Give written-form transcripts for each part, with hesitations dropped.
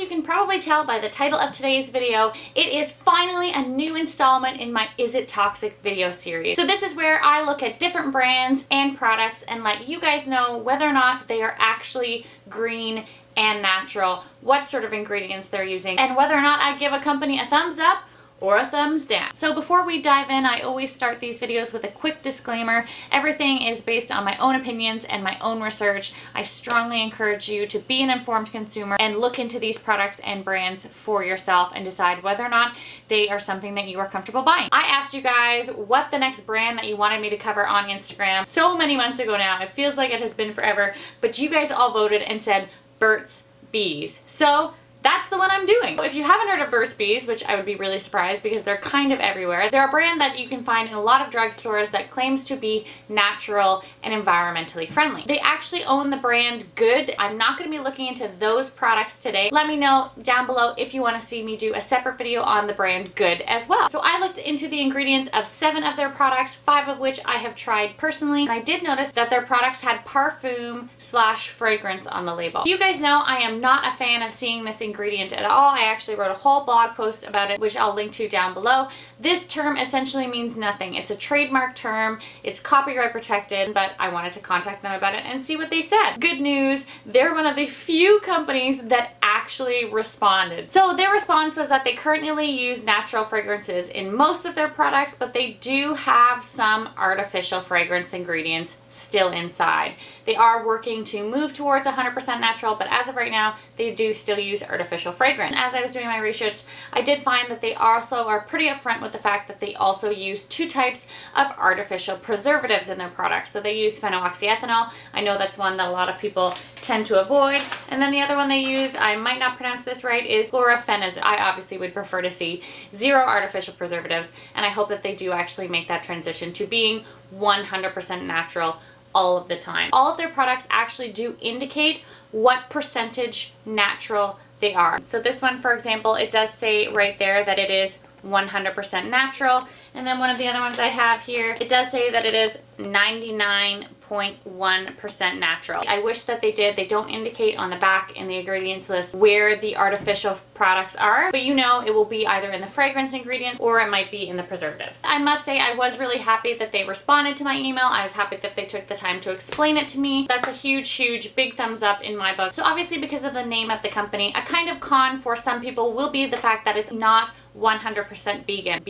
you can probably tell by the title of today's video, it is finally a new installment in my Is It Toxic video series. So this is where I look at different brands and products and let you guys know whether or not they are actually green and natural, what sort of ingredients they're using, and whether or not I give a company a thumbs up or a thumbs down. So before we dive in, I always start these videos with a quick disclaimer. Everything is based on my own opinions and my own research. I strongly encourage you to be an informed consumer and look into these products and brands for yourself and decide whether or not they are something that you are comfortable buying. I asked you guys what the next brand that you wanted me to cover on Instagram so many months ago now. It feels like it has been forever, but you guys all voted and said Burt's Bees. So that's the one I'm doing. If you haven't heard of Burt's Bees, which I would be really surprised because they're kind of everywhere, they're a brand that you can find in a lot of drugstores that claims to be natural and environmentally friendly. They actually own the brand Good. I'm not going to be looking into those products today. Let me know down below if you want to see me do a separate video on the brand Good as well. So I looked into the ingredients of 7 of their products, 5 of which I have tried personally, and I did notice that their products had parfum/fragrance on the label. You guys know I am not a fan of seeing this ingredient at all. I actually wrote a whole blog post about it, which I'll link to down below. This term essentially means nothing. It's a trademark term. It's copyright protected, but I wanted to contact them about it and see what they said. Good news, they're one of the few companies that actually responded. So their response was that they currently use natural fragrances in most of their products, but they do have some artificial fragrance ingredients still inside. They are working to move towards 100% natural, but as of right now, they do still use artificial fragrance. As I was doing my research, I did find that they also are pretty upfront with the fact that they also use 2 types of artificial preservatives in their products. So they use phenoxyethanol. I know that's one that a lot of people tend to avoid. And then the other one they use, I might not pronounce this right, is chlorphenazine. I obviously would prefer to see 0 artificial preservatives, and I hope that they do actually make that transition to being 100% natural all of the time. All of their products actually do indicate what percentage natural they are. So this one, for example, it does say right there that it is 100% natural. And then one of the other ones I have here, it does say that it is 99.1% natural. I wish that they did. They don't indicate on the back in the ingredients list where the artificial products are, but you know it will be either in the fragrance ingredients or it might be in the preservatives. I must say I was really happy that they responded to my email. I was happy that they took the time to explain it to me. That's a huge big thumbs up in my book. So obviously, because of the name of the company, a kind of con for some people will be the fact that it's not 100% vegan.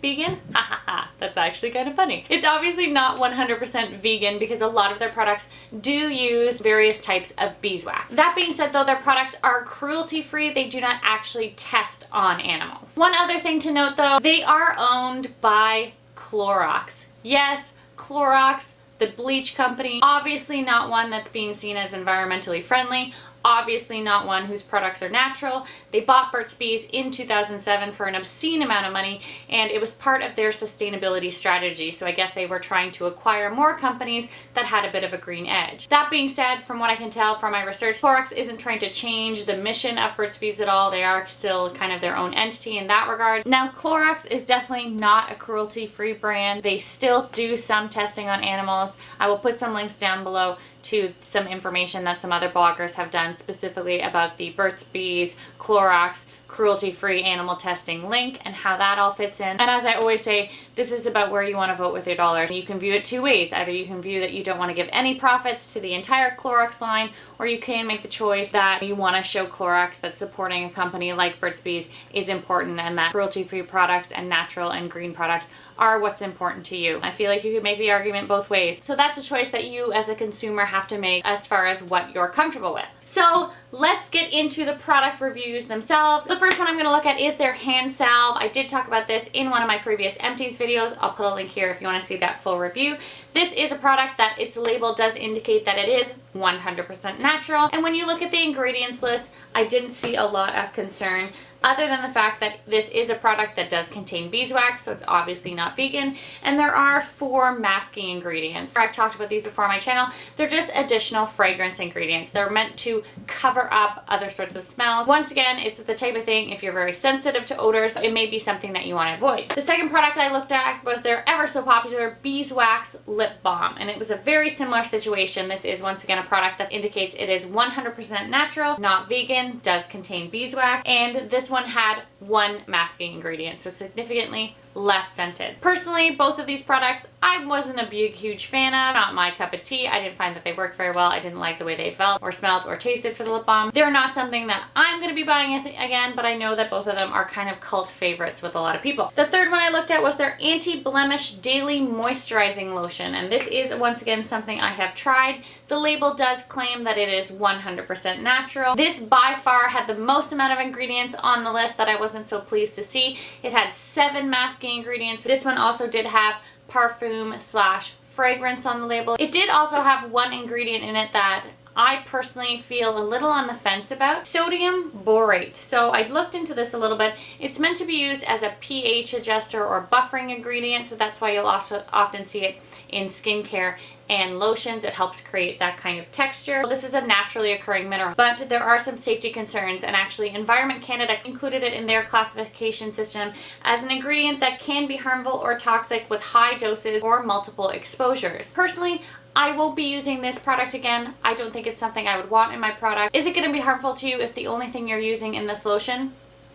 Vegan? Ha ha ha. That's actually kind of funny. It's obviously not 100% vegan because a lot of their products do use various types of beeswax. That being said, though, their products are cruelty-free. They do not actually test on animals. One other thing to note, though, they are owned by Clorox. Yes, Clorox, the bleach company. Obviously not one that's being seen as environmentally friendly. Obviously not one whose products are natural. They bought Burt's Bees in 2007 for an obscene amount of money, and it was part of their sustainability strategy. So I guess they were trying to acquire more companies that had a bit of a green edge. That being said, from what I can tell from my research, Clorox isn't trying to change the mission of Burt's Bees at all. They are still kind of their own entity in that regard. Now, Clorox is definitely not a cruelty-free brand. They still do some testing on animals. I will put some links down below to some information that some other bloggers have done specifically about the Burt's Bees, Clorox, cruelty-free animal testing link and how that all fits in. And as I always say, this is about where you want to vote with your dollars. You can view it 2 ways. Either you can view that you don't want to give any profits to the entire Clorox line, or you can make the choice that you want to show Clorox that supporting a company like Burt's Bees is important and that cruelty-free products and natural and green products are what's important to you. I feel like you could make the argument both ways. So that's a choice that you as a consumer have to make as far as what you're comfortable with. So let's get into the product reviews themselves. The first one I'm going to look at is their hand salve. I did talk about this in one of my previous empties videos. I'll put a link here if you want to see that full review. This is a product that its label does indicate that it is 100% natural. And when you look at the ingredients list, I didn't see a lot of concern other than the fact that this is a product that does contain beeswax, so it's obviously not vegan, and there are 4 masking ingredients. I've talked about these before on my channel. They're just additional fragrance ingredients. They're meant to cover up other sorts of smells. Once again, it's the type of thing, if you're very sensitive to odors, it may be something that you want to avoid. The second product I looked at was their ever so popular Beeswax Lip Balm, and it was a very similar situation. This is once again a product that indicates it is 100% natural, not vegan, does contain beeswax, and this one had 1 masking ingredient, so significantly less scented. Personally, both of these products I wasn't a big huge fan of. Not my cup of tea. I didn't find that they worked very well. I didn't like the way they felt or smelled or tasted for the lip balm. They're not something that I'm going to be buying again, but I know that both of them are kind of cult favorites with a lot of people. The third one I looked at was their Anti-Blemish Daily Moisturizing Lotion, and this is once again something I have tried. The label does claim that it is 100% natural. This by far had the most amount of ingredients on the list that I wasn't so pleased to see. It had 7 masking ingredients. This one also did have parfum / fragrance on the label. It did also have 1 ingredient in it that I personally feel a little on the fence about. Sodium borate. So I looked into this a little bit. It's meant to be used as a pH adjuster or buffering ingredient, so that's why you'll often see it in skincare and lotions. It helps create that kind of texture. This is a naturally occurring mineral, but there are some safety concerns, and actually Environment Canada included it in their classification system as an ingredient that can be harmful or toxic with high doses or multiple exposures. Personally, I won't be using this product again. I don't think it's something I would want in my product. Is it going to be harmful to you if the only thing you're using in this lotion?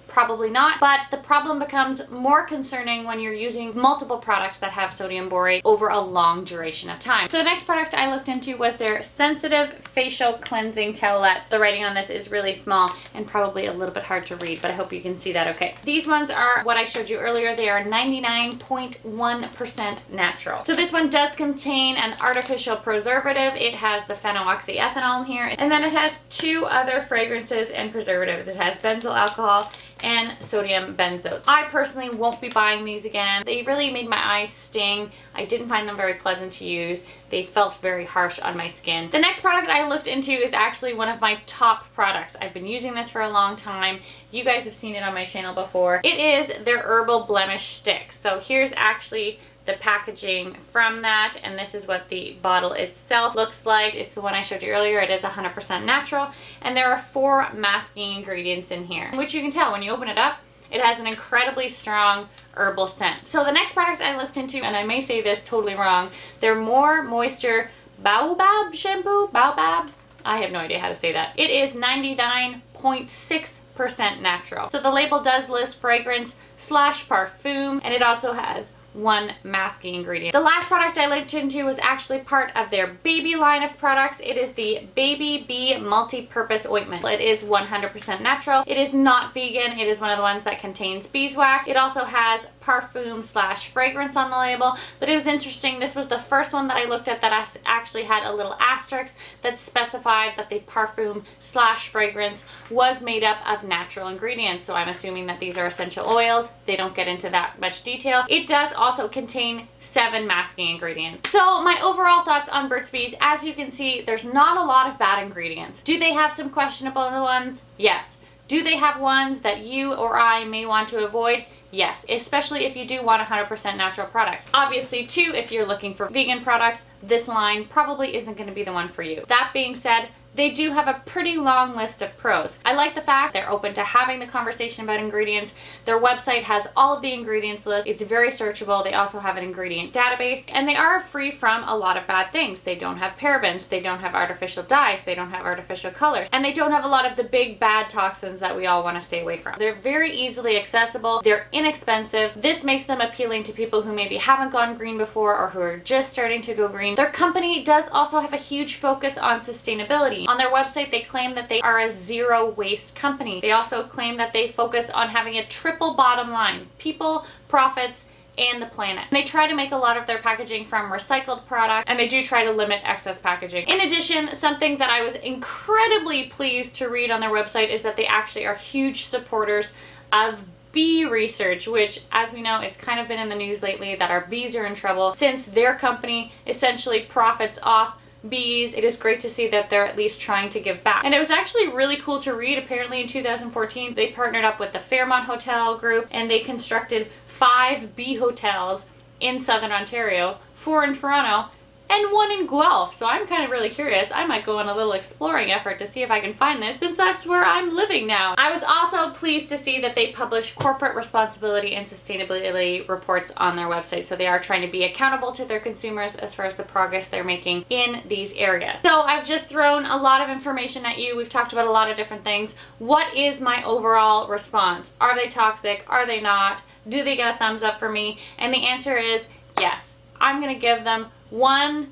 Probably not, but the problem becomes more concerning when you're using multiple products that have sodium borate over a long duration of time. So the next product I looked into was their Sensitive Facial Cleansing Towelettes. The writing on this is really small and probably a little bit hard to read, but I hope you can see that okay. These ones are what I showed you earlier. They are 99.1% natural. So this one does contain an artificial preservative. It has the phenoxyethanol in here, and then it has 2 other fragrances and preservatives. It has benzyl alcohol and sodium benzoate. I personally won't be buying these again. They really made my eyes sting. I didn't find them very pleasant to use. They felt very harsh on my skin. The next product I looked into is actually one of my top products. I've been using this for a long time. You guys have seen it on my channel before. It is their Herbal Blemish Stick. So here's actually the packaging from that, and this is what the bottle itself looks like. It's the one I showed you earlier. It is 100% natural, and there are 4 masking ingredients in here, which you can tell when you open it up. It has an incredibly strong herbal scent. So the next product I looked into, and I may say this totally wrong, their More Moisture Baobab shampoo. Baobab? I have no idea how to say that. It is 99.6% natural. So the label does list fragrance / parfum, and it also has 1 masking ingredient. The last product I looked into was actually part of their baby line of products. It is the Baby Bee Multi-Purpose Ointment. It is 100% natural. It is not vegan. It is one of the ones that contains beeswax. It also has parfum / fragrance on the label, but it was interesting. This was the first one that I looked at that actually had a little asterisk that specified that the parfum / fragrance was made up of natural ingredients. So I'm assuming that these are essential oils. They don't get into that much detail. It does also contain 7 masking ingredients. So my overall thoughts on Burt's Bees, as you can see, there's not a lot of bad ingredients. Do they have some questionable ones? Yes. Do they have ones that you or I may want to avoid? Yes, especially if you do want 100% natural products. Obviously too, if you're looking for vegan products, this line probably isn't going to be the one for you. That being said, they do have a pretty long list of pros. I like the fact they're open to having the conversation about ingredients. Their website has all of the ingredients list. It's very searchable. They also have an ingredient database, and they are free from a lot of bad things. They don't have parabens, they don't have artificial dyes, they don't have artificial colors, and they don't have a lot of the big bad toxins that we all want to stay away from. They're very easily accessible. They're inexpensive. This makes them appealing to people who maybe haven't gone green before or who are just starting to go green. Their company does also have a huge focus on sustainability. On their website, they claim that they are a zero waste company. They also claim that they focus on having a triple bottom line: people, profits, and the planet. They try to make a lot of their packaging from recycled product, and they do try to limit excess packaging. In addition, something that I was incredibly pleased to read on their website is that they actually are huge supporters of bee research, which, as we know, it's kind of been in the news lately that our bees are in trouble since their company essentially profits off bees. It is great to see that they're at least trying to give back. And it was actually really cool to read. Apparently in 2014, they partnered up with the Fairmont Hotel Group and they constructed 5 bee hotels in Southern Ontario, 4 in Toronto, and 1 in Guelph. So I'm kind of really curious. I might go on a little exploring effort to see if I can find this, since that's where I'm living now. I was also pleased to see that they publish corporate responsibility and sustainability reports on their website. So they are trying to be accountable to their consumers as far as the progress they're making in these areas. So I've just thrown a lot of information at you. We've talked about a lot of different things. What is my overall response? Are they toxic? Are they not? Do they get a thumbs up for me? And the answer is yes. I'm gonna give them 1.5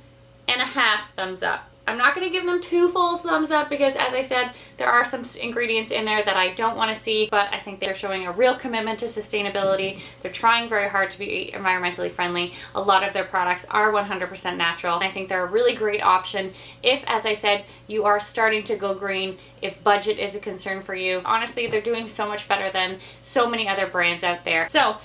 thumbs up. I'm not going to give them 2 full thumbs up because, as I said, there are some ingredients in there that I don't want to see, but I think they're showing a real commitment to sustainability. They're trying very hard to be environmentally friendly. A lot of their products are 100% natural. I think they're a really great option if, as I said, you are starting to go green, if budget is a concern for you. Honestly, they're doing so much better than so many other brands out there. So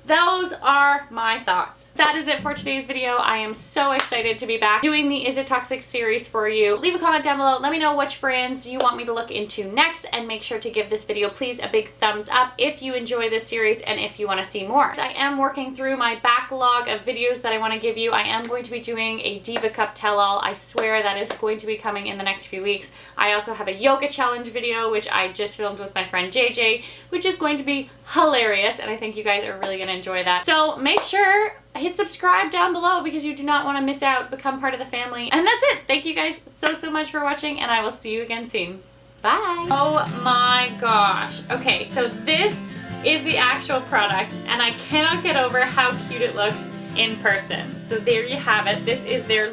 those are my thoughts. That is it for today's video. I am so excited to be back doing the Is It Toxic series for you. Leave a comment down below. Let me know which brands you want me to look into next, and make sure to give this video, please, a big thumbs up if you enjoy this series and if you want to see more. I am working through my backlog of videos that I want to give you. I am going to be doing a Diva Cup tell-all. I swear that is going to be coming in the next few weeks. I also have a yoga challenge video, which I just filmed with my friend JJ, which is going to be hilarious, and I think you guys are really going to enjoy that. So make sure hit subscribe down below because you do not want to miss out. Become part of the family. And that's it. Thank you guys so much for watching, and I will see you again soon. Bye. Oh my gosh. Okay, so this is the actual product, and I cannot get over how cute it looks in person. So there you have it. This is their